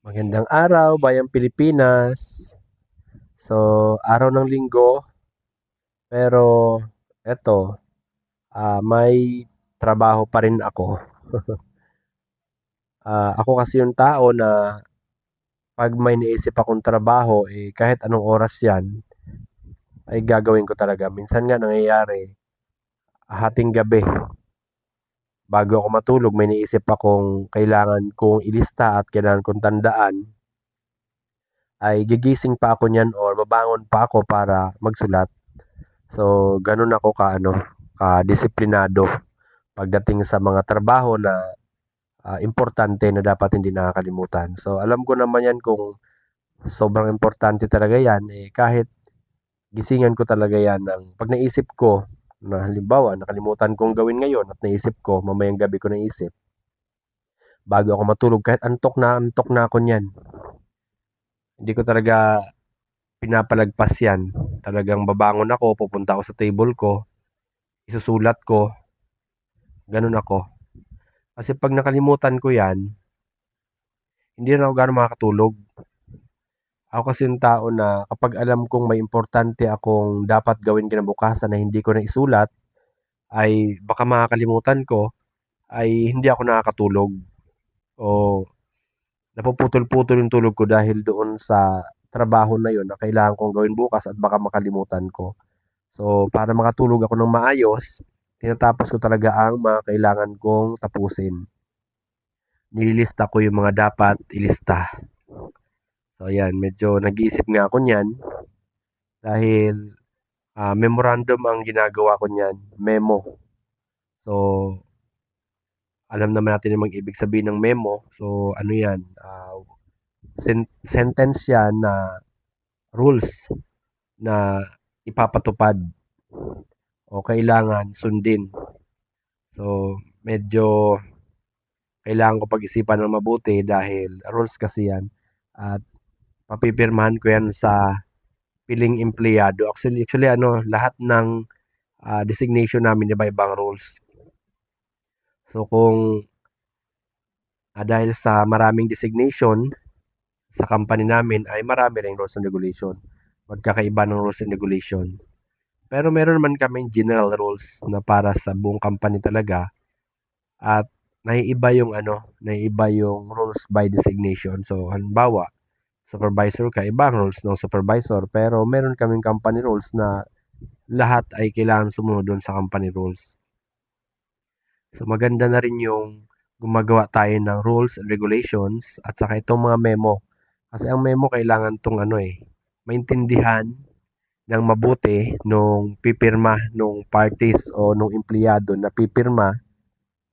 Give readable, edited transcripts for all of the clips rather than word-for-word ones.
Magandang araw, Bayang Pilipinas. So, araw ng linggo, pero eto, may trabaho pa rin ako. Ako kasi yung tao na 'pag may naisip akong trabaho, kahit anong oras 'yan, ay gagawin ko talaga. Minsan nga nangyayari, hating gabi, bago ako matulog may naisip akong kailangan kong ilista at kailangan kong tandaan, ay gigising pa ako niyan or babangon pa ako para magsulat. So, gano'n ako kadisiplinado pagdating sa mga trabaho na importante na dapat hindi nakakalimutan. So, alam ko naman yan kung sobrang importante talaga yan, kahit gisingan ko talaga yan ng pag naisip ko na halimbawa nakalimutan kong gawin ngayon at naisip ko mamayang gabi ko naisip bago ako matulog kahit antok na ako niyan. Hindi ko talaga pinapalagpas yan. Talagang babangon ako, pupunta ako sa table ko, isusulat ko, ganun ako. Kasi 'pag nakalimutan ko 'yan, hindi na ako gaano makakatulog. Ako kasi yung tao na kapag alam kong may importante akong dapat gawin kinabukasan na hindi ko naisulat, ay baka makakalimutan ko, ay hindi ako nakakatulog o napuputol-putol yung tulog ko dahil doon sa trabaho na yun na kailangan kong gawin bukas at baka makalimutan ko. So, para makatulog ako ng maayos, tinatapos ko talaga ang mga kailangan kong tapusin. Nililista ko yung mga dapat ilista. So ayan, medyo nag-iisip nga ako niyan dahil memorandum ang ginagawa ko niyan, memo. So, alam naman natin yung mag-ibig sabihin ng memo. So, ano yan, sentence yan na rules na ipapatupad o kailangan sundin. So, medyo kailangan ko pag-isipan ng mabuti dahil rules kasi yan at papipirmahan ko yan sa piling empleyado. Actually lahat ng designation namin iba-ibang rules. So kung dahil sa maraming designation sa company namin ay marami ring rules and regulation. Magkakaiba ng rules and regulation. Pero meron naman kaming general rules na para sa buong company talaga at naiiba yung rules by designation. So halimbawa, supervisor ka, iba ang rules ng supervisor pero meron kaming company rules na lahat ay kailangan sumunod doon sa company rules. So maganda na rin yung gumagawa tayo ng rules and regulations at saka itong mga memo. Kasi ang memo kailangan tong maintindihan ng mabuti nung pipirma nung parties o nung empleyado na pipirma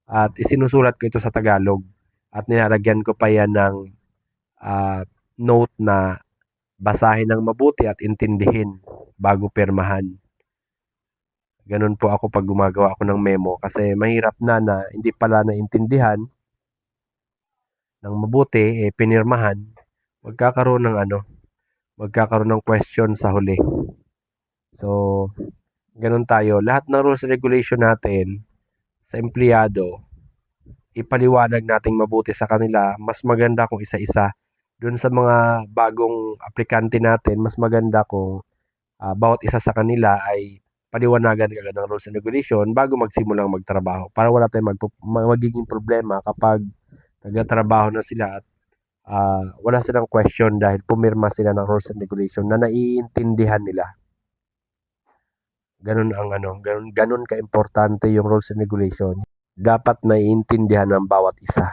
at isinusulat ko ito sa Tagalog at nilalagyan ko pa yan ng note na basahin ng mabuti at intindihin bago pirmahan. Ganun po ako pag gumagawa ako ng memo kasi mahirap na hindi pala naintindihan ng mabuti, pinirmahan, magkakaroon ng question sa huli. So, ganun tayo. Lahat ng rules and regulation natin sa empleyado, ipaliwanag nating mabuti sa kanila. Mas maganda kung isa-isa. Doon sa mga bagong aplikante natin, mas maganda kung bawat isa sa kanila ay paliwanagan agad ng rules and regulation bago magsimulang magtrabaho para wala tayong magiging problema kapag nagtatrabaho na sila at wala silang question dahil pumirma sila ng rules and regulation na naiintindihan nila. Ganun ka-importante yung rules and regulation. Dapat naiintindihan ng bawat isa.